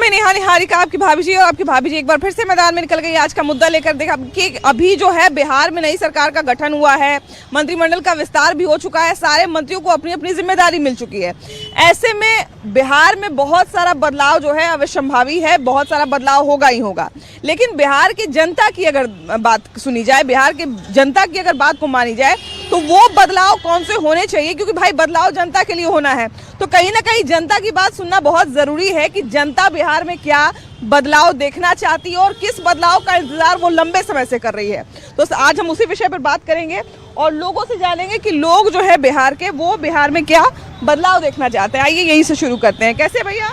मैं नेहा निहारिका, आपकी भाभी जी, और आपकी भाभी जी एक बार फिर से मैदान में निकल गई आज का मुद्दा लेकर। देखा कि अभी जो है बिहार में नई सरकार का गठन हुआ है, मंत्रिमंडल का विस्तार भी हो चुका है, सारे मंत्रियों को अपनी अपनी जिम्मेदारी मिल चुकी है। ऐसे में बिहार में बहुत सारा बदलाव जो है अवश्यंभावी है, बहुत सारा बदलाव होगा ही होगा। लेकिन बिहार की जनता की अगर बात सुनी जाए, बिहार के जनता की अगर बात को मानी जाए, तो वो बदलाव कौन से होने चाहिए, क्योंकि भाई बदलाव जनता के लिए होना है। तो कहीं ना कहीं जनता की बात सुनना बहुत जरूरी है कि जनता बिहार में क्या बदलाव देखना चाहती है और किस बदलाव का इंतजार वो लंबे समय से कर रही है। तो आज हम उसी विषय पर बात करेंगे और लोगों से जानेंगे कि लोग जो है बिहार के, वो बिहार में क्या बदलाव देखना चाहते हैं। आइए यहीं से शुरू करते हैं। कैसे भैया?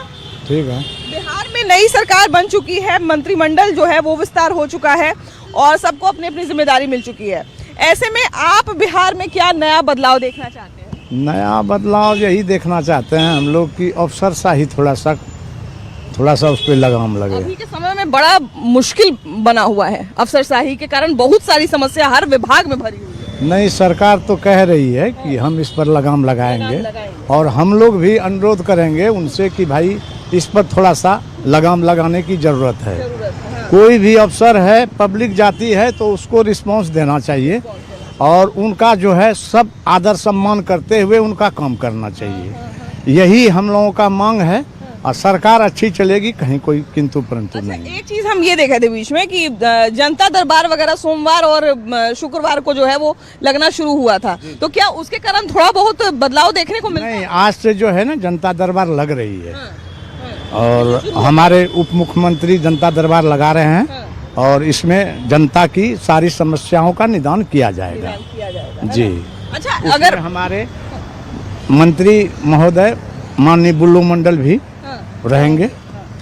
ठीक है। बिहार में नई सरकार बन चुकी है, मंत्रिमंडल जो है वो विस्तार हो चुका है और सबको अपनी अपनी जिम्मेदारी मिल चुकी है। ऐसे में आप बिहार में क्या नया बदलाव देखना चाहते हैं? नया बदलाव यही देखना चाहते हैं हम लोग की अफसरशाही थोड़ा सा उस पर लगाम लगे। अभी के समय में बड़ा मुश्किल बना हुआ है, अफसरशाही के कारण बहुत सारी समस्या हर विभाग में भरी हुई है। नई सरकार तो कह रही है कि हम इस पर लगाम लगाएंगे और हम लोग भी अनुरोध करेंगे उनसे कि भाई इस पर थोड़ा सा लगाम लगाने की जरूरत है। कोई भी अफसर है, पब्लिक जाती है तो उसको रिस्पांस देना चाहिए और उनका जो है सब आदर सम्मान करते हुए उनका काम करना चाहिए। यही हम लोगों का मांग है और सरकार अच्छी चलेगी, कहीं कोई किंतु परंतु नहीं। एक चीज हम ये देखे थे बीच में कि जनता दरबार वगैरह सोमवार और शुक्रवार को जो है वो लगना शुरू हुआ था, तो क्या उसके कारण थोड़ा बहुत बदलाव देखने को मिला? नहीं, आज से जो है ना जनता दरबार लग रही है और हमारे उप मुख्यमंत्री जनता दरबार लगा रहे हैं और इसमें जनता की सारी समस्याओं का निदान किया जाएगा जी। अच्छा, अगर हमारे मंत्री महोदय माननीय बुल्लू मंडल भी रहेंगे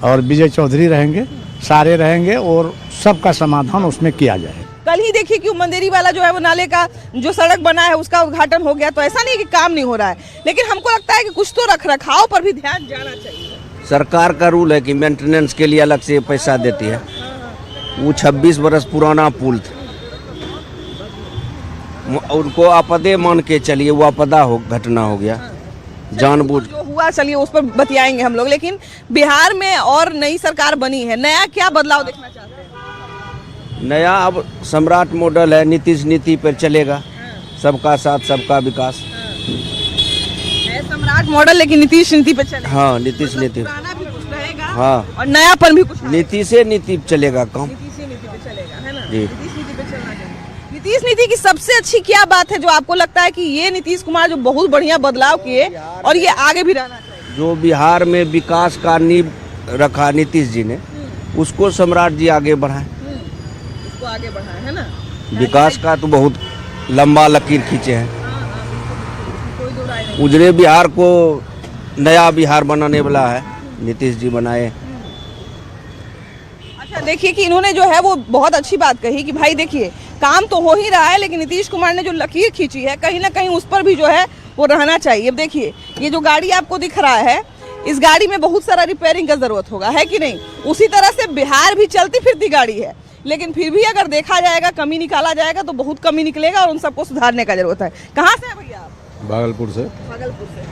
और विजय चौधरी रहेंगे, सारे रहेंगे और सबका समाधान उसमें किया जाए। कल ही देखिए कि मंदिरी वाला जो है वो नाले का जो सड़क बना है उसका उद्घाटन हो गया। तो ऐसा नहीं कि काम नहीं हो रहा है, लेकिन हमको लगता है कि कुछ तो रख रखाव पर भी ध्यान जाना चाहिए। सरकार का रूल है कि मेंटेनेंस के लिए अलग से पैसा देती है। वो 26 बरस पुराना पुल था, उनको आपदे मान के चलिए, वो आपदा घटना हो गया जानबूझ जो हुआ। चलिए उस पर बतियाएंगे हम लोग, लेकिन बिहार में और नई सरकार बनी है, नया क्या बदलाव देखना चाहते हैं? नया अब सम्राट मॉडल है, नीतीश नीति पर चलेगा, सबका साथ सबका विकास। सम्राट मॉडल लेकिन नीतीश नीति पे चलेगा। हाँ, नीतीश नीति, पुराना भी कुछ रहेगा हाँ, और नयापन भी कुछ। नीति से नीति चलेगा काम, नीतीश नीति पे चलेगा, है ना? जी। नीतीश नीति पे चलना चाहिए। नीतीश नीति की सबसे अच्छी क्या बात है जो आपको लगता है कि ये नीतीश कुमार जो बहुत बढ़िया बदलाव किए और ये आगे भी रहना चाहिए? जो बिहार में विकास का नींव रखा नीतीश जी ने, उसको सम्राट जी आगे बढ़ाए, उसको आगे बढ़ाए, है ना? विकास का तो बहुत लंबा लकीर खींचे हैं। कोई दो राय नहीं। उजरे बिहार को नया बिहार बनाने वाला है, नीतीश जी बनाए। अच्छा, देखिए कि इन्होंने जो है वो बहुत अच्छी बात कही कि भाई देखिए काम तो हो ही रहा है, लेकिन नीतीश कुमार ने जो लकीर खींची है कहीं ना कहीं उस पर भी जो है वो रहना चाहिए। अब देखिए ये जो गाड़ी आपको दिख रहा है, इस गाड़ी में बहुत सारा रिपेयरिंग का जरूरत होगा, है कि नहीं? उसी तरह से बिहार भी चलती फिरती गाड़ी है, लेकिन फिर भी अगर देखा जाएगा, कमी निकाला जाएगा तो बहुत कमी निकलेगा और उन सबको सुधारने का जरूरत है। कहाँ से है भैया आप? भागलपुर से। भागलपुर से।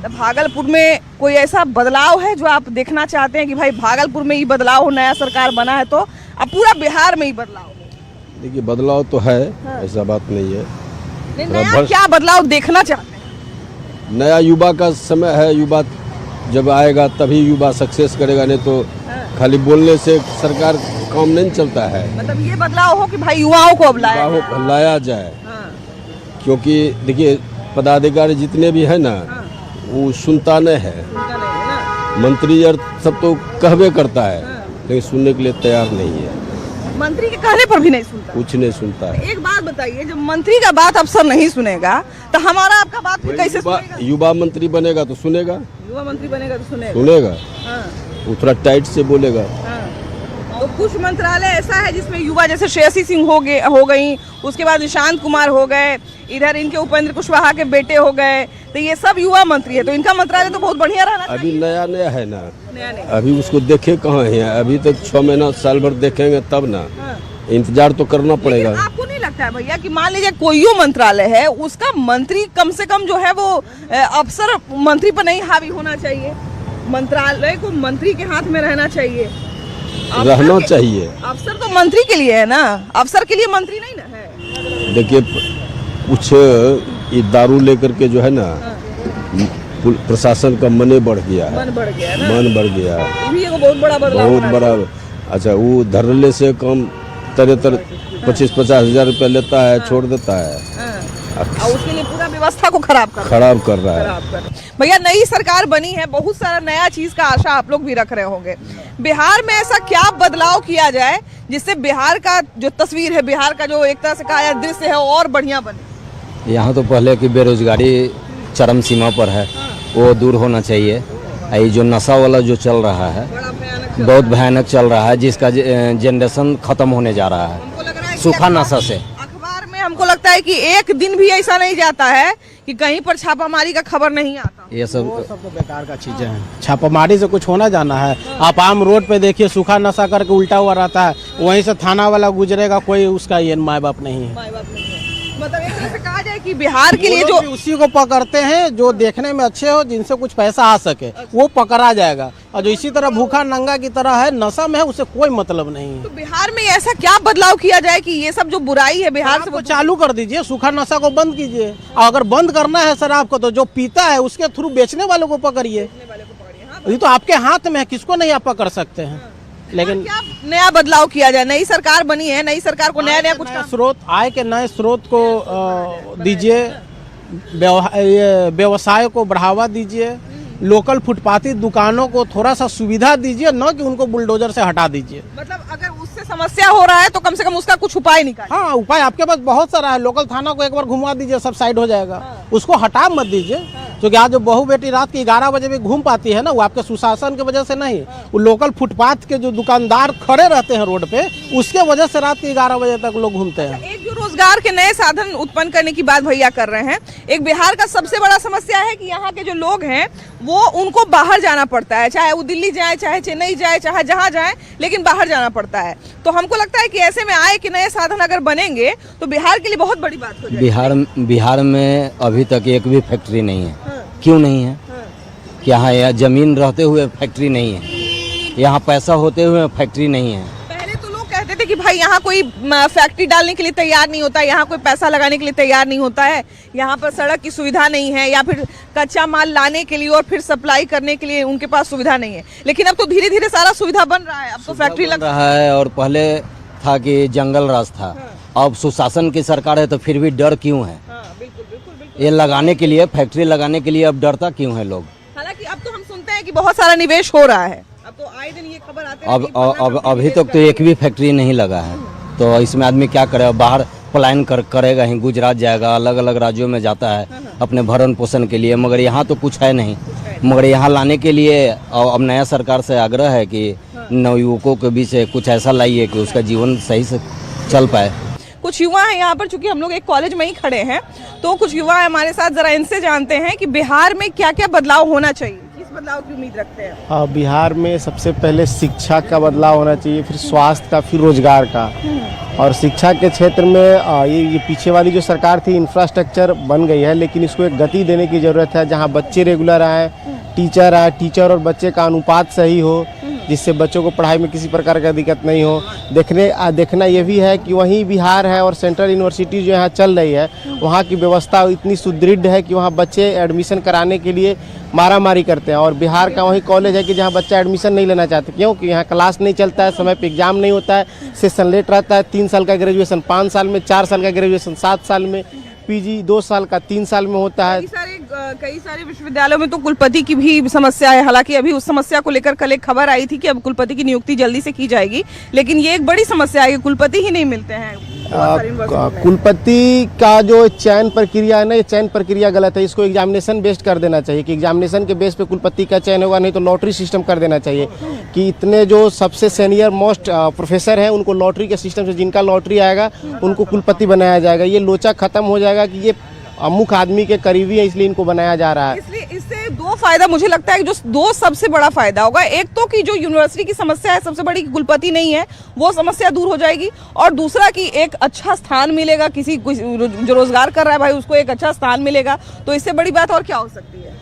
तो भागलपुर में कोई ऐसा बदलाव है जो आप देखना चाहते हैं कि भाई भागलपुर में ही बदलाव हो, नया सरकार बना है तो अब पूरा बिहार में ही बदलाव हो? देखिए बदलाव तो है, ऐसा बात नहीं है। नया क्या बदलाव देखना चाहते हैं? नया युवा का समय है, युवा जब आएगा तभी युवा सक्सेस करेगा, नहीं तो खाली बोलने से सरकार काम नहीं चलता है। मतलब ये बदलाव हो कि भाई युवाओं को अब लाया जाए, क्योंकि देखिए पदाधिकारी जितने भी है ना, वो सुनता नहीं है। मंत्री और सब तो कहवे करता है, लेकिन सुनने के लिए तैयार नहीं है। मंत्री के कहने पर भी नहीं सुनता, कुछ नहीं सुनता है। एक बात बताइए, जब मंत्री का बात अफसर नहीं सुनेगा तो हमारा आपका बात फिर कैसे सुनेगा? युवा मंत्री बनेगा तो सुनेगा, युवा मंत्री बनेगा तो सुनेगा। वो थोड़ा टाइट से बोलेगा। तो कुछ मंत्रालय ऐसा है जिसमें युवा, जैसे श्रेयसी सिंह हो गई, उसके बाद निशांत कुमार हो गए, इधर इनके उपेंद्र कुशवाहा के बेटे हो गए, तो ये सब युवा मंत्री है, तो इनका मंत्रालय तो बहुत बढ़िया रहना चाहिए। अभी नया है ना, नया। अभी उसको देखे कहाँ है, अभी तक 6 महीना साल भर देखेंगे तब ना, इंतजार तो करना पड़ेगा। आपको नहीं लगता है भैया कि मान लीजिए कोई मंत्रालय है, उसका मंत्री कम से कम जो है वो अफसर मंत्री पर नहीं हावी होना चाहिए? मंत्रालय को मंत्री के हाथ में रहना चाहिए, रहना चाहिए। अफसर तो मंत्री के लिए है ना, अफसर के लिए मंत्री नहीं ना है। देखिए कुछ ये दारू लेकर के जो है ना प्रशासन का मन बढ़ गया है, मन बढ़ गया ना, मन बढ़ गया है, ये भी एक बहुत बड़ा बदलाव बहुत बड़ा। अच्छा वो धरने से कम तरह 25-50 हजार रुपया लेता है, छोड़ देता है और उसके लिए पूरा व्यवस्था को खराब कर रहा है। भैया नई सरकार बनी है, बहुत सारा नया चीज का आशा आप लोग भी रख रहे होंगे। बिहार में ऐसा क्या बदलाव किया जाए जिससे बिहार का जो तस्वीर है, बिहार का जो एक तरह से कहा जाए दृश्य है, और बढ़िया बने? यहाँ तो पहले की बेरोजगारी चरम सीमा पर है, वो दूर होना चाहिए। ये जो नशा वाला जो चल रहा है बहुत भयानक चल रहा है, जिसका जनरेशन खत्म होने जा रहा है सूखा नशा से। अखबार में हमको लगता है कि एक दिन भी ऐसा नहीं जाता है कि कहीं पर छापामारी का खबर नहीं आता। ये सब तो बेकार का चीजें हैं, छापामारी से कुछ होना जाना है। आप आम रोड पे देखिए, सूखा नशा करके उल्टा हुआ रहता है, वहीं से थाना वाला गुजरेगा, कोई उसका ये माँ बाप नहीं है। मतलब एक तरह से कहा जाए कि बिहार के लिए जो उसी को पकड़ते हैं जो देखने में अच्छे हो, जिनसे कुछ पैसा आ सके, वो पकड़ा जाएगा। और जो इसी तरह भूखा नंगा की तरह है, नशा में है, उसे कोई मतलब नहीं है। तो बिहार में ऐसा क्या बदलाव किया जाए कि ये सब जो बुराई है बिहार से वो चालू कर दीजिए, सूखा नशा को बंद कीजिए। और अगर बंद करना है शराब को, तो जो पीता है उसके थ्रू बेचने वालों को पकड़िए। ये तो आपके हाथ में है, किसको नहीं आप पकड़ सकते हैं। लेकिन क्या नया बदलाव किया जाए? नई सरकार बनी है, नई सरकार को नया कुछ स्रोत, आय के नए स्रोत को दीजिए, व्यवसाय को बढ़ावा दीजिए, लोकल फुटपाथी दुकानों को थोड़ा सा सुविधा दीजिए, न कि उनको बुलडोजर से हटा दीजिए। मतलब अगर उससे समस्या हो रहा है तो कम से कम उसका कुछ उपाय निकालिए। हाँ, उपाय आपके पास बहुत सारा है। लोकल थाना को एक बार घुमा दीजिए, सब साइड हो जाएगा। उसको हटा मत दीजिए, क्योंकि आज जो बहू बेटी रात के 11 बजे भी घूम पाती है ना, वो आपके सुशासन की वजह से नहीं, वो लोकल फुटपाथ के जो दुकानदार खड़े रहते हैं रोड पे, उसके वजह से रात के 11 बजे तक लोग घूमते हैं। एक जो रोजगार के नए साधन उत्पन्न करने की बात भैया कर रहे हैं, एक बिहार का सबसे बड़ा समस्या है कि यहाँ के जो लोग हैं वो उनको बाहर जाना पड़ता है, चाहे वो दिल्ली जाए, चाहे चेन्नई जाए, चाहे जहाँ जाए, लेकिन बाहर जाना पड़ता है। तो हमको लगता है कि ऐसे में आय के नए साधन अगर बनेंगे तो बिहार के लिए बहुत बड़ी बात हो जाएगी। बिहार में अभी तक एक भी फैक्ट्री नहीं है। क्यों नहीं है? कि यहाँ जमीन रहते हुए फैक्ट्री नहीं है, यहाँ पैसा होते हुए फैक्ट्री नहीं है। पहले तो लोग कहते थे कि भाई यहाँ कोई फैक्ट्री डालने के लिए तैयार नहीं होता, यहाँ कोई पैसा लगाने के लिए तैयार नहीं होता है, यहाँ पर सड़क की सुविधा नहीं है, या फिर कच्चा माल लाने के लिए और फिर सप्लाई करने के लिए उनके पास सुविधा नहीं है। लेकिन अब तो धीरे धीरे सारा सुविधा बन रहा है, अब तो फैक्ट्री लग रहा है। और पहले था कि जंगल राज था, अब सुशासन की सरकार है तो फिर भी डर क्यों है? ये लगाने के लिए, फैक्ट्री लगाने के लिए अब डरता क्यों है लोग? हालांकि अब तो हम सुनते हैं कि बहुत सारा निवेश हो रहा है, अब तो आए दिन ये खबर आते हैं अब अभी तक तो एक भी फैक्ट्री नहीं लगा है, तो इसमें आदमी क्या करे? बाहर पलायन करेगा ही, गुजरात जाएगा, अलग अलग राज्यों में जाता है अपने भरण पोषण के लिए, मगर यहाँ तो कुछ है नहीं। मगर यहाँ लाने के लिए अब नया सरकार से आग्रह है कि नवयुवकों के बीच कुछ ऐसा लाइए कि उसका जीवन सही से चल पाए। कुछ युवा हैं यहाँ पर, चूंकि हम लोग एक कॉलेज में ही खड़े हैं, तो कुछ युवा हमारे साथ, जरा इनसे जानते हैं कि बिहार में क्या क्या बदलाव होना चाहिए, किस बदलाव की उम्मीद रखते हैं? बिहार में सबसे पहले शिक्षा का बदलाव होना चाहिए, फिर स्वास्थ्य का, फिर रोजगार का। और शिक्षा के क्षेत्र में ये पीछे वाली जो सरकार थी, इंफ्रास्ट्रक्चर बन गई है, लेकिन इसको एक गति देने की ज़रूरत है, जहाँ बच्चे रेगुलर आए, टीचर और बच्चे का अनुपात सही हो, जिससे बच्चों को पढ़ाई में किसी प्रकार का दिक्कत नहीं हो। देखना ये भी है कि वहीं बिहार है और सेंट्रल यूनिवर्सिटी जो यहाँ चल रही है, वहाँ की व्यवस्था इतनी सुदृढ़ है कि वहाँ बच्चे एडमिशन कराने के लिए मारामारी करते हैं। और बिहार का वही कॉलेज है कि जहाँ बच्चा एडमिशन नहीं लेना चाहते, क्योंकि यहाँ क्लास नहीं चलता है, समय पे एग्जाम नहीं होता है, सेशन लेट रहता है, 3 साल का ग्रेजुएशन 5 साल में, 4 साल का ग्रेजुएशन 7 साल में, पीजी 2 साल का 3 साल में होता है। कई सारे विश्वविद्यालयों में तो कुलपति की भी समस्या है। हालांकि अभी उस समस्या को लेकर कल एक खबर आई थी कि अब कुलपति की नियुक्ति जल्दी से की जाएगी, लेकिन ये एक बड़ी समस्या है कि कुलपति ही नहीं मिलते हैं। कुलपति का जो चयन प्रक्रिया है ना, ये चयन प्रक्रिया गलत है, इसको एग्जामिनेशन बेस्ड कर देना चाहिए कि एग्जामिनेशन के बेस पे कुलपति का चयन होगा, नहीं तो लॉटरी सिस्टम कर देना चाहिए कि इतने जो सबसे सीनियर मोस्ट प्रोफेसर हैं उनको लॉटरी के सिस्टम से, जिनका लॉटरी आएगा उनको कुलपति बनाया जाएगा। ये लोचा खत्म हो जाएगा कि ये मुख्य आदमी के करीबी है, इसलिए इनको बनाया जा रहा है। इसलिए इससे 2 फायदा मुझे लगता है कि जो 2 सबसे बड़ा फायदा होगा, एक तो कि जो यूनिवर्सिटी की समस्या है सबसे बड़ी, कुलपति नहीं है, वो समस्या दूर हो जाएगी, और दूसरा कि एक अच्छा स्थान मिलेगा, किसी जो रोजगार कर रहा है भाई उसको एक अच्छा स्थान मिलेगा, तो इससे बड़ी बात और क्या हो सकती है?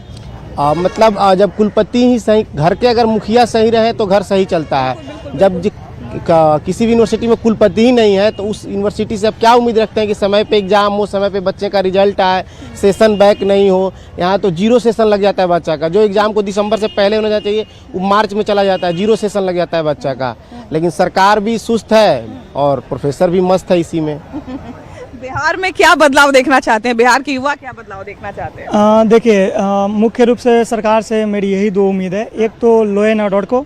मतलब जब कुलपति ही सही, घर के अगर मुखिया सही रहे तो घर सही चलता है। जब किसी भी यूनिवर्सिटी में कुलपति ही नहीं है तो उस यूनिवर्सिटी से अब क्या उम्मीद रखते हैं कि समय पे एग्जाम हो, समय पे बच्चे का रिजल्ट आए, सेशन बैक नहीं हो। यहाँ तो 0 सेशन लग जाता है बच्चा का। जो एग्जाम को दिसंबर से पहले होना चाहिए वो मार्च में चला जाता है, 0 सेशन लग जाता है बच्चा का। लेकिन सरकार भी सुस्त है और प्रोफेसर भी मस्त है इसी में। बिहार में क्या बदलाव देखना चाहते हैं, बिहार के युवा क्या बदलाव देखना चाहते हैं? देखिए, मुख्य रूप से सरकार से मेरी यही 2 उम्मीद है। एक तो लॉ एंड ऑर्डर को,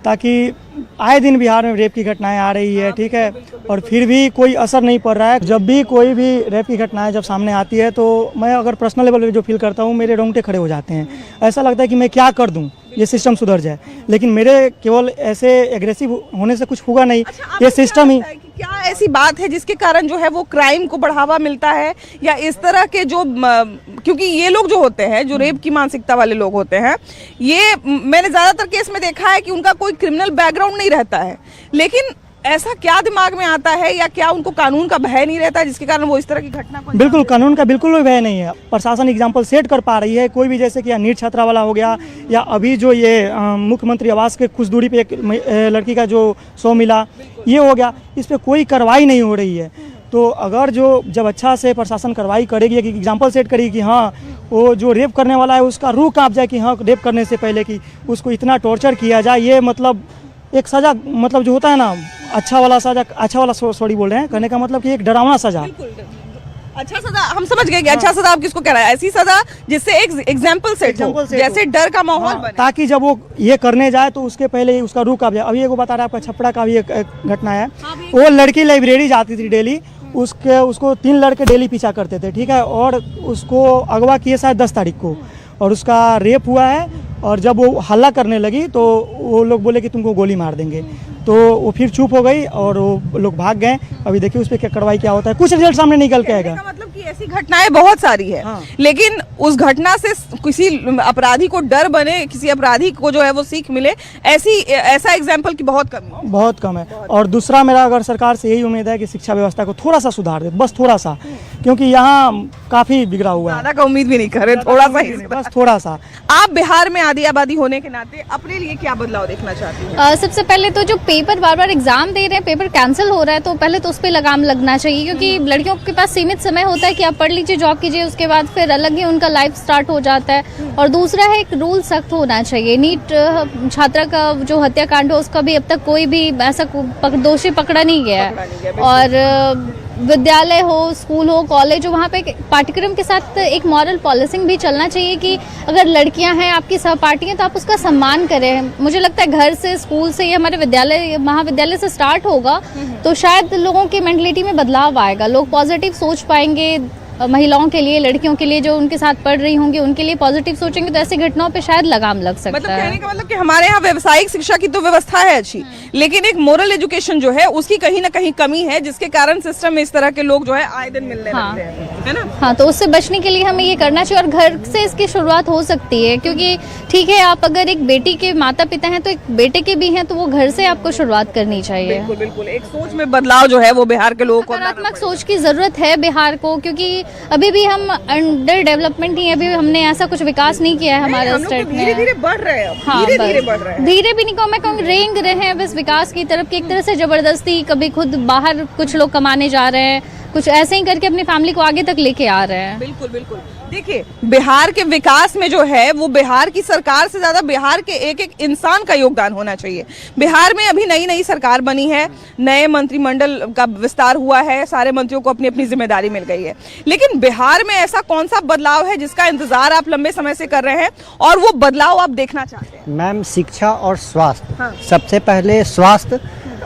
ताकि आए दिन बिहार में रेप की घटनाएं आ रही है, ठीक है, और फिर भी कोई असर नहीं पड़ रहा है। जब भी कोई भी रेप की घटनाएं जब सामने आती है तो मैं अगर पर्सनल लेवल पे जो फील करता हूँ, मेरे रोंगटे खड़े हो जाते हैं। ऐसा लगता है कि मैं क्या कर दूं, ये सिस्टम सुधर जाए। लेकिन मेरे केवल ऐसे एग्रेसिव होने से कुछ होगा नहीं। ये सिस्टम ही, क्या ऐसी बात है जिसके कारण जो है वो क्राइम को बढ़ावा मिलता है, या इस तरह के जो क्योंकि ये लोग जो होते हैं, जो रेप की मानसिकता वाले लोग होते हैं, ये मैंने ज्यादातर केस में देखा है कि उनका कोई क्रिमिनल बैकग्राउंड नहीं रहता है, लेकिन ऐसा क्या दिमाग में आता है, या क्या उनको कानून का भय नहीं रहता जिसके कारण वो इस तरह की घटना को? बिल्कुल कानून का बिल्कुल भी भय नहीं है। प्रशासन एग्जाम्पल सेट कर पा रही है। कोई भी, जैसे कि नीट छात्रा वाला हो गया, या अभी जो ये मुख्यमंत्री आवास के कुछ दूरी पे एक लड़की का जो 100 मिला, ये हो गया, इस पर कोई कार्रवाई नहीं हो रही है। तो अगर जब अच्छा से प्रशासन कार्रवाई करेगी, एक एग्जाम्पल सेट करेगी कि हाँ वो जो रेप करने वाला है उसका रूह कांप जाए कि हाँ रेप करने से पहले कि उसको इतना टॉर्चर किया जाए, ये मतलब एक सजा, मतलब जो होता है ना, अच्छा वाला सजा, अच्छा वाला सॉरी बोल रहे हैं, कहने का मतलब कि एक डरावना सजा। अच्छा सजा, हम समझ गए कि अच्छा सजा आप किसको कह रहे हैं? ऐसी सजा जिससे एक एग्जाम्पल सेट हो, जैसे डर का माहौल बने, ताकि जब वो ये करने जाए तो उसके पहले उसका रूह कांप जाए। अभी एगो बता रहा है आपका छपड़ा का भी एक घटना है। वो लड़की लाइब्रेरी जाती थी डेली, उसको 3 लड़के डेली पीछा करते थे, ठीक है, और उसको अगवा किए शायद 10 तारीख को, और उसका रेप हुआ है। और जब वो हल्ला करने लगी तो वो लोग बोले कि तुमको गोली मार देंगे, तो वो फिर चुप हो गई और वो लोग भाग गए। अभी देखिए उस पर क्या कार्रवाई क्या होता है, कुछ रिजल्ट सामने निकल के आएगा। मतलब कि ऐसी घटनाएं बहुत सारी है, लेकिन उस घटना से किसी अपराधी को डर बने, किसी अपराधी को जो है वो सीख मिले, ऐसा एग्जाम्पल की बहुत कम है। और दूसरा मेरा अगर सरकार से यही उम्मीद है कि शिक्षा व्यवस्था को थोड़ा सा सुधार दे, बस थोड़ा सा, क्योंकि यहाँ काफी बिगड़ा हुआ है। ज्यादा का उम्मीद भी नहीं कर रहे, थोड़ा सा ही, बस थोड़ा सा। आप बिहार में आधी आबादी होने के नाते अपने लिए क्या बदलाव देखना चाहती हैं? सबसे पहले तो जो पेपर बार एग्जाम दे रहे हैं, पेपर कैंसिल हो रहा है, तो पहले तो उस पर लगाम लगना चाहिए, क्योंकि लड़कियों के पास सीमित समय होता है कि आप पढ़ लीजिए, जॉब कीजिए, उसके बाद फिर अलग ही उनका लाइफ स्टार्ट हो जाता है। और दूसरा है, एक रूल सख्त होना चाहिए। नीट छात्रा का जो हत्याकांड हो उसका भी अब तक कोई भी ऐसा दोषी पकड़ा नहीं गया है। और विद्यालय हो, स्कूल हो, कॉलेज हो, वहाँ पे पाठ्यक्रम के साथ एक मॉरल पॉलिसिंग भी चलना चाहिए कि अगर लड़कियां हैं आपकी सहपाठी हैं तो आप उसका सम्मान करें। मुझे लगता है घर से, स्कूल से, या हमारे विद्यालय महाविद्यालय से स्टार्ट होगा तो शायद लोगों की मेंटलिटी में बदलाव आएगा, लोग पॉजिटिव सोच पाएंगे। महिलाओं के लिए, लड़कियों के लिए जो उनके साथ पढ़ रही होंगी उनके लिए पॉजिटिव सोचेंगे तो ऐसी घटनाओं पे शायद लगाम लग सकता मतलब है। कहने का मतलब कि हमारे यहाँ व्यावसायिक शिक्षा की तो व्यवस्था है अच्छी, लेकिन एक मोरल एजुकेशन जो है उसकी कहीं ना कहीं कमी है, जिसके कारण सिस्टम में इस तरह के लोग जो है आए दिन मिलने लगते हैं, है ना? हाँ, तो उससे बचने के लिए हमें ये करना चाहिए और घर से इसकी शुरुआत हो सकती है, क्योंकि ठीक है आप अगर एक बेटी के माता पिता हैं तो एक बेटे के भी हैं, तो वो घर से आपको शुरुआत करनी चाहिए। बिल्कुल बिल्कुल, एक सोच में बदलाव जो है वो बिहार के लोगों को सकारात्मक सोच की जरूरत है बिहार को, क्योंकि अभी भी हम अंडर डेवलपमेंट ही, अभी हमने ऐसा कुछ विकास नहीं किया है हमारे स्टेट में। धीरे धीरे बढ़ रहे हैं, हाँ, धीरे बढ़ रहे हैं, धीरे भी नहीं कहूँ, मैं कहूँ रेंग रहे हैं बस विकास की तरफ की, एक तरह से जबरदस्ती। कभी खुद बाहर कुछ लोग कमाने जा रहे हैं, कुछ ऐसे ही करके अपनी फैमिली को आगे तक लेके आ रहे हैं। बिल्कुल बिल्कुल। देखिए, बिहार के विकास में जो है वो बिहार की सरकार से ज्यादा बिहार के एक एक इंसान का योगदान होना चाहिए। बिहार में अभी नई नई सरकार बनी है, नए मंत्रिमंडल का विस्तार हुआ है, सारे मंत्रियों को अपनी अपनी जिम्मेदारी मिल गई है, लेकिन बिहार में ऐसा कौन सा बदलाव है जिसका इंतजार आप लंबे समय से कर रहे हैं और वो बदलाव आप देखना चाहते हैं? मैम, शिक्षा और स्वास्थ्य, सबसे पहले स्वास्थ्य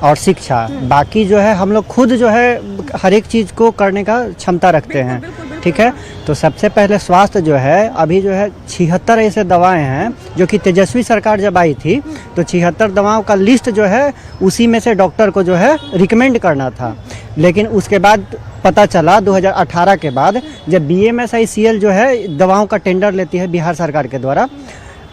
और शिक्षा, बाकी जो है हम लोग खुद जो है हर एक चीज़ को करने का क्षमता रखते हैं, ठीक है। तो सबसे पहले स्वास्थ्य जो है, अभी जो है 76 ऐसे दवाएं हैं जो कि तेजस्वी सरकार जब आई थी तो 76 दवाओं का लिस्ट जो है उसी में से डॉक्टर को जो है रिकमेंड करना था, लेकिन उसके बाद पता चला 2018 के बाद जब BMSICL जो है दवाओं का टेंडर लेती है बिहार सरकार के द्वारा,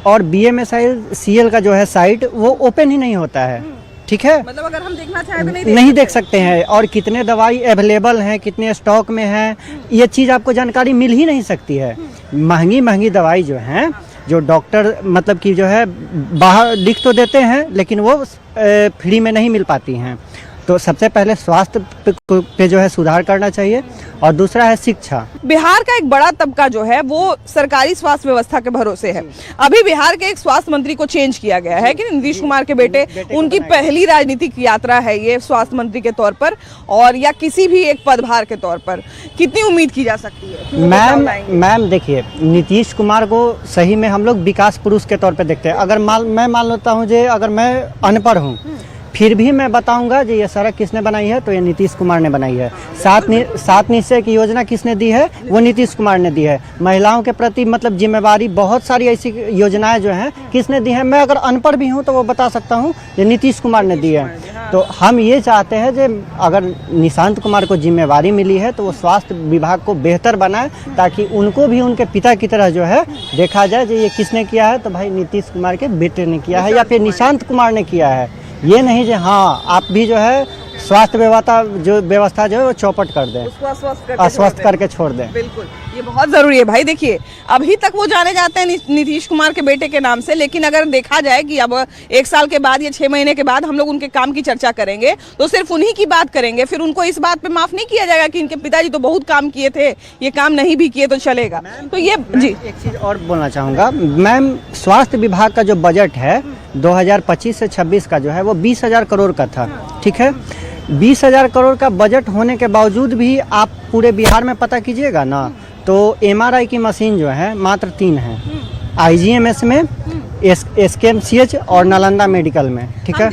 और BMSICL का जो है साइट वो ओपन ही नहीं होता है, ठीक है। मतलब अगर हम देखना चाहें तो नहीं देख सकते हैं, और कितने दवाई अवेलेबल हैं, कितने स्टॉक में हैं, ये चीज़ आपको जानकारी मिल ही नहीं सकती है। महंगी महंगी दवाई जो हैं जो डॉक्टर मतलब कि जो है बाहर लिख तो देते हैं लेकिन वो फ्री में नहीं मिल पाती हैं। तो सबसे पहले स्वास्थ्य पे जो है सुधार करना चाहिए और दूसरा है शिक्षा। बिहार का एक बड़ा तबका जो है वो सरकारी स्वास्थ्य व्यवस्था के भरोसे है। अभी बिहार के एक स्वास्थ्य मंत्री को चेंज किया गया है कि नीतीश कुमार के बेटे, उनकी पहली राजनीतिक यात्रा है ये स्वास्थ्य मंत्री के तौर पर और या किसी भी एक पदभार के तौर पर। कितनी उम्मीद की जा सकती है? मैम देखिए, नीतीश कुमार को सही में हम लोग विकास पुरुष के तौर पर देखते हैं। अगर मैं मान लेता हूँ जे अगर मैं अनपढ़ हूँ फिर भी मैं बताऊंगा कि ये सड़क किसने बनाई है, तो ये नीतीश कुमार ने बनाई है। सात निश्चय की योजना किसने दी है, वो नीतीश कुमार ने दी है। महिलाओं के प्रति मतलब जिम्मेवारी, बहुत सारी ऐसी योजनाएं जो हैं किसने दी है। मैं अगर अनपढ़ भी हूं तो वो बता सकता हूं, ये नीतीश कुमार ने दी है। तो हम ये चाहते हैं कि अगर निशांत कुमार को जिम्मेवारी मिली है तो वो स्वास्थ्य विभाग को बेहतर बनाए, ताकि उनको भी उनके पिता की तरह जो है देखा जाए कि ये किसने किया है, तो भाई नीतीश कुमार के बेटे ने किया है या फिर निशांत कुमार ने किया है। ये नहीं जो हाँ आप भी जो है स्वास्थ्य व्यवस्था जो है वो चौपट कर दें, अस्वस्थ करके छोड़ दें। बिल्कुल, ये बहुत जरूरी है भाई। देखिए, अभी तक वो जाने जाते हैं नीतीश कुमार के बेटे के नाम से, लेकिन अगर देखा जाए कि अब 1 साल के बाद या 6 महीने के बाद हम लोग उनके काम की चर्चा करेंगे तो सिर्फ उन्हीं की बात करेंगे। फिर उनको इस बात पे माफ नहीं किया जाएगा कि इनके पिताजी तो बहुत काम किए थे, ये काम नहीं भी किए तो चलेगा। तो ये जी एक चीज और बोलना चाहूँगा मैम, स्वास्थ्य विभाग का जो बजट है 2025 से 26 का जो है वो 20,000 करोड़ का था। ठीक है, 20,000 करोड़ का बजट होने के बावजूद भी आप पूरे बिहार में पता कीजिएगा ना, तो MRI की मशीन जो है मात्र 3 है, IGMS में, SKMCH और नालंदा मेडिकल में। ठीक है,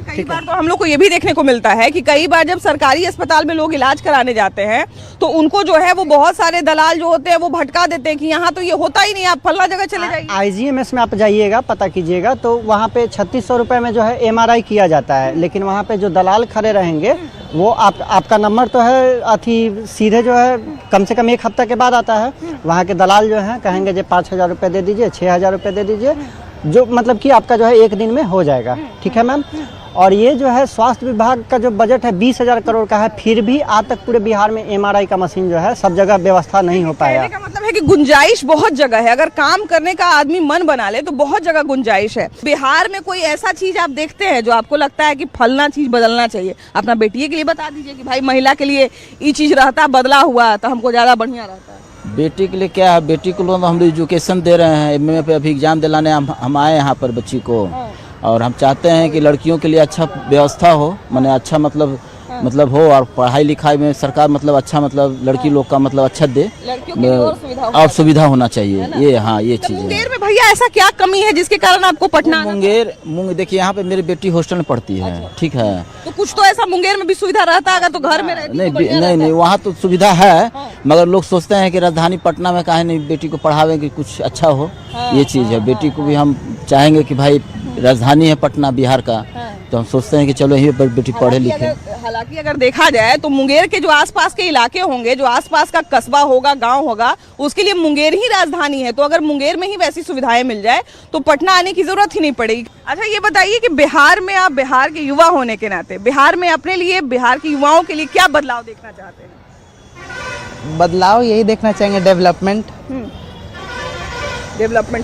कई बार तो हम लोग को ये भी देखने को मिलता है कि कई बार जब सरकारी अस्पताल में लोग इलाज कराने जाते हैं तो उनको जो है वो बहुत सारे दलाल जो होते हैं वो भटका देते हैं कि यहाँ तो ये होता ही नहीं, आप फलना जगह चले जाइए। IGMS में आप जाइएगा, पता कीजिएगा, तो वहाँ पे 3600 रुपये में जो है MRI किया जाता है, लेकिन वहाँ पे जो दलाल खड़े रहेंगे वो आपका नंबर तो है अथी सीधे जो है कम से कम 1 हफ्ता के बाद आता है। वहाँ के दलाल जो है कहेंगे जो 5,000 रुपये दे दीजिए, 6,000 रुपये दे दीजिए, जो मतलब कि आपका जो है 1 दिन में हो जाएगा। ठीक है मैम, और ये जो है स्वास्थ्य विभाग का जो बजट है 20,000 करोड़ का है, फिर भी आज तक पूरे बिहार में MRI का मशीन जो है सब जगह व्यवस्था नहीं हो पाया। कहने का मतलब है कि गुंजाइश बहुत जगह है, अगर काम करने का आदमी मन बना ले तो बहुत जगह गुंजाइश है। बिहार में कोई ऐसा चीज आप देखते हैं जो आपको लगता है कि फलना चीज बदलना चाहिए? अपना बेटिए के लिए बता दीजिए कि भाई महिला के लिए ये चीज रहता, बदला हुआ तो हमको ज्यादा बढ़िया रहता है। बेटी के लिए क्या है, बेटी को लोग हम एजुकेशन दे रहे हैं, MMA पे अभी एग्जाम दिलाने हम आए यहाँ पर बच्ची को, और हम चाहते हैं कि लड़कियों के लिए अच्छा व्यवस्था हो, माने अच्छा मतलब हो, और पढ़ाई लिखाई में सरकार मतलब अच्छा मतलब लड़की लोग का मतलब अच्छा दे, और सुविधा होना चाहिए। ये हाँ ये चीज़ है। मुंगेर में भैया ऐसा क्या कमी है जिसके कारण आपको पटना? मुंगेर देखिए यहाँ पे मेरी बेटी हॉस्टल में पढ़ती है। अच्छा। ठीक है, तो कुछ तो ऐसा मुंगेर में भी सुविधा रहता है तो घर में नहीं वहाँ तो सुविधा है, मगर लोग सोचते हैं कि राजधानी पटना में काहे नहीं बेटी को पढ़ावे कि कुछ अच्छा हो। ये चीज़ है, बेटी को भी हम चाहेंगे कि भाई राजधानी है पटना बिहार का, तो हम सोचते हैं कि चलो यहीं पर बेटी पढ़े लिखे। हालांकि अगर देखा जाए तो मुंगेर के जो आसपास के इलाके होंगे, जो आसपास का कस्बा होगा, गांव होगा, उसके लिए मुंगेर ही राजधानी है। तो अगर मुंगेर में ही वैसी सुविधाएं मिल जाए तो पटना आने की जरूरत ही नहीं पड़ेगी। अच्छा ये बताइए कि बिहार में, आप बिहार के युवा होने के नाते बिहार में अपने लिए, बिहार के युवाओं के लिए क्या बदलाव देखना चाहते हैं? बदलाव यही देखना चाहेंगे, डेवलपमेंट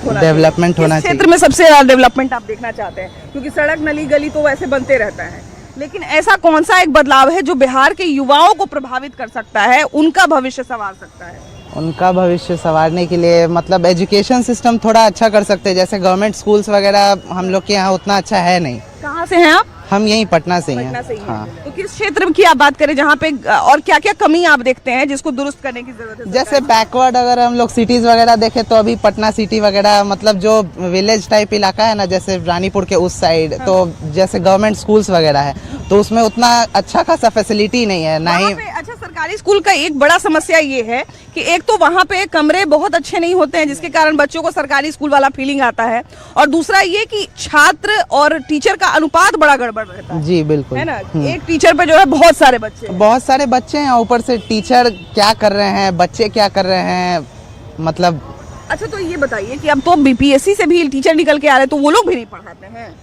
होना चाहिए। क्षेत्र में सबसे ज्यादा डेवलपमेंट आप देखना चाहते हैं? क्योंकि सड़क, नली, गली तो वैसे बनते रहता है, लेकिन ऐसा कौन सा एक बदलाव है जो बिहार के युवाओं को प्रभावित कर सकता है, उनका भविष्य संवार सकता है? उनका भविष्य संवारने के लिए मतलब एजुकेशन सिस्टम थोड़ा अच्छा कर सकते हैं। जैसे गवर्नमेंट स्कूल्स वगैरह हम लोग के यहाँ उतना अच्छा है नहीं। कहाँ से हैं आप? हम यहीं पटना से हैं। हाँ। तो किस क्षेत्र की आप बात करें जहाँ पे और क्या क्या कमी आप देखते हैं जिसको दुरुस्त करने की जरूरत है? जैसे बैकवर्ड अगर हम लोग सिटीज वगैरह देखें तो अभी पटना सिटी वगैरह मतलब जो विलेज टाइप इलाका है ना, जैसे रानीपुर के उस साइड, तो जैसे गवर्नमेंट स्कूल्स वगैरह है तो उसमें उतना अच्छा खासा फैसिलिटी नहीं है ना ही। अच्छा, सरकारी स्कूल का एक बड़ा समस्या ये है कि एक तो वहाँ पे कमरे बहुत अच्छे नहीं होते हैं जिसके कारण बच्चों को सरकारी स्कूल वाला फीलिंग आता है, और दूसरा ये कि छात्र और टीचर का अनुपात बड़ा गड़बड़ रहता है। जी बिल्कुल, है ना, एक टीचर पे जो है बहुत सारे बच्चे हैं, ऊपर से टीचर क्या कर रहे हैं, बच्चे क्या कर रहे हैं मतलब। अच्छा तो ये बताइए कि अब तो BPSC से भी टीचर निकल के आ रहे हैं तो वो लोग भी नहीं पढ़ाते हैं?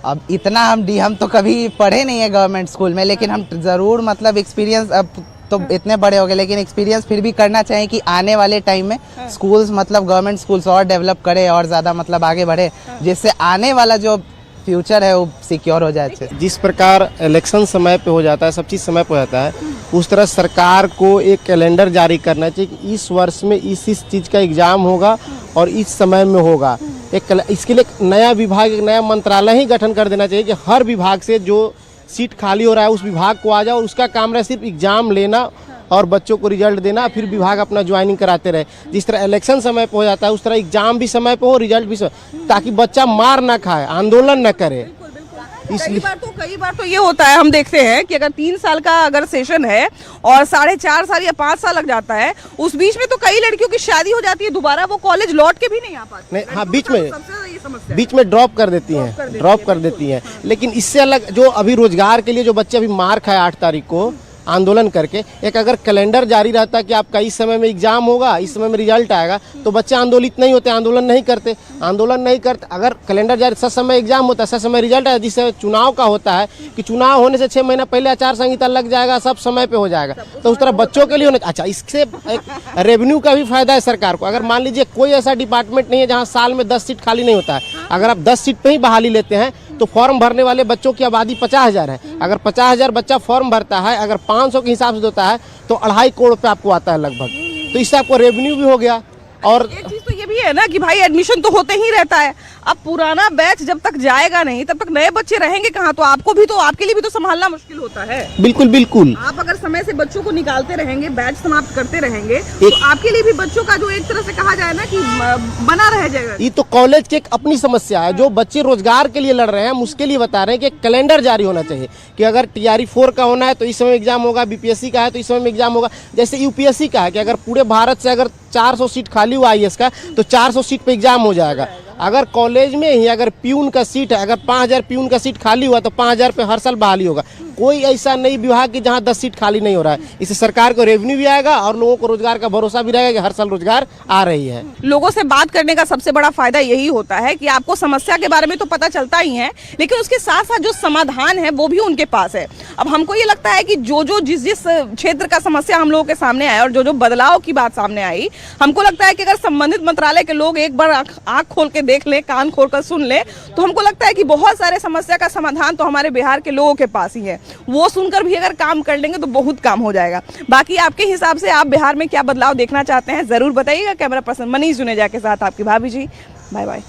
अब इतना हम तो कभी पढ़े नहीं है गवर्नमेंट स्कूल में, लेकिन हम जरूर मतलब एक्सपीरियंस अब तो इतने बड़े हो गए, लेकिन एक्सपीरियंस फिर भी करना चाहिए कि आने वाले टाइम में स्कूल्स मतलब गवर्नमेंट स्कूल्स और डेवलप करे और ज़्यादा मतलब आगे बढ़े, जिससे आने वाला जो फ्यूचर है वो सिक्योर हो जाए अच्छे से। जिस प्रकार इलेक्शन समय पे हो जाता है, सब चीज़ समय पे हो जाता है, उस तरह सरकार को एक कैलेंडर जारी करना चाहिए कि इस वर्ष में इस चीज़ का एग्ज़ाम होगा और इस समय में होगा। इसके लिए एक नया विभाग, एक नया मंत्रालय ही गठन कर देना चाहिए कि हर विभाग से जो सीट खाली हो रहा है उस विभाग को आ जाओ और उसका काम रहे सिर्फ एग्ज़ाम लेना और बच्चों को रिजल्ट देना, फिर विभाग अपना ज्वाइनिंग कराते रहे। जिस तरह इलेक्शन समय पे हो जाता है उस तरह एग्जाम भी समय पे हो, रिजल्ट भी समय, ताकि बच्चा मार ना खाए, आंदोलन न करे। कई बार तो ये होता है, हम देखते हैं कि अगर 3 साल का अगर सेशन है और 4.5 साल या 5 साल लग जाता है, उस बीच में तो कई लड़कियों की शादी हो जाती है, दोबारा वो कॉलेज लौट के भी नहीं आ पाती। नहीं, हाँ, बीच में ड्रॉप कर देती हैं। लेकिन इससे अलग जो अभी रोजगार के लिए जो बच्चे अभी मार खाए 8 तारीख को आंदोलन करके, एक अगर कैलेंडर जारी रहता कि आपका इस समय में एग्जाम होगा, इस समय में रिजल्ट आएगा, तो बच्चे आंदोलित नहीं होते, आंदोलन नहीं करते। अगर कैलेंडर जारी सस समय एग्जाम होता है, सस समय रिजल्ट आया, जिससे चुनाव का होता है कि चुनाव होने से 6 महीना पहले आचार संहिता लग जाएगा, सब समय पे हो जाएगा, तो उस तरह बच्चों के लिए होने। अच्छा, इससे एक रेवेन्यू का भी फायदा है सरकार को। अगर मान लीजिए कोई ऐसा डिपार्टमेंट नहीं है जहाँ साल में 10 सीट खाली नहीं होता है, अगर आप 10 सीट पे ही बहाली लेते हैं तो फॉर्म भरने वाले बच्चों की आबादी 50,000 है। अगर 50,000 बच्चा फॉर्म भरता है, अगर 500 के हिसाब से देता है तो 2.5 करोड़ पे आपको आता है लगभग। तो इससे आपको रेवेन्यू भी हो गया। और एक चीज तो ये भी है ना कि भाई एडमिशन तो होते ही रहता है, अब पुराना बैच जब तक जाएगा नहीं तब तक नए बच्चे रहेंगे कहाँ, तो आपके लिए भी तो संभालना मुश्किल होता है। बिल्कुल आप अगर समय से बच्चों को निकालते रहेंगे, बैच समाप्त करते रहेंगे, तो आपके लिए भी बच्चों का जो एक तरह से कहा जाए ना कि बना रह जाएगा। ये तो कॉलेज की एक अपनी समस्या है। जो बच्चे रोजगार के लिए लड़ रहे हैं हम उसके लिए बता रहे हैं कि कैलेंडर जारी होना चाहिए कि अगर TRE 4 का होना है तो इस समय एग्जाम होगा, BPSC का है तो इस समय में एग्जाम होगा। जैसे UPSC का है कि अगर पूरे भारत से अगर 400 सीट खाली हुआ IAS का तो 400 सीट पे एग्जाम हो जाएगा। अगर कॉलेज में ही अगर प्यून का सीट है, अगर 5,000 प्यून का सीट खाली हुआ तो 5,000 पे हर साल बहाली होगा। कोई ऐसा नहीं विभाग कि जहां 10 सीट खाली नहीं हो रहा है। इससे सरकार को रेवेन्यू भी आएगा और लोगों को रोजगार का भरोसा भी रहेगा कि हर साल रोजगार आ रही है। लोगों से बात करने का सबसे बड़ा फायदा यही होता है कि आपको समस्या के बारे में तो पता चलता ही है, लेकिन उसके साथ साथ जो समाधान है वो भी उनके पास है। अब हमको ये लगता है कि जिस क्षेत्र का समस्या हम लोगों के सामने आया और जो बदलाव की बात सामने आई, हमको लगता है कि अगर संबंधित मंत्रालय के लोग एक बार आंख खोल के देख ले, कान खोल कर सुन ले, तो हमको लगता है कि बहुत सारे समस्या का समाधान तो हमारे बिहार के लोगों के पास ही है। वो सुनकर भी अगर काम कर लेंगे तो बहुत काम हो जाएगा। बाकी आपके हिसाब से आप बिहार में क्या बदलाव देखना चाहते हैं जरूर बताइएगा। कैमरा पर्सन मनीष जुनेजा के साथ आपकी भाभी जी। Bye bye.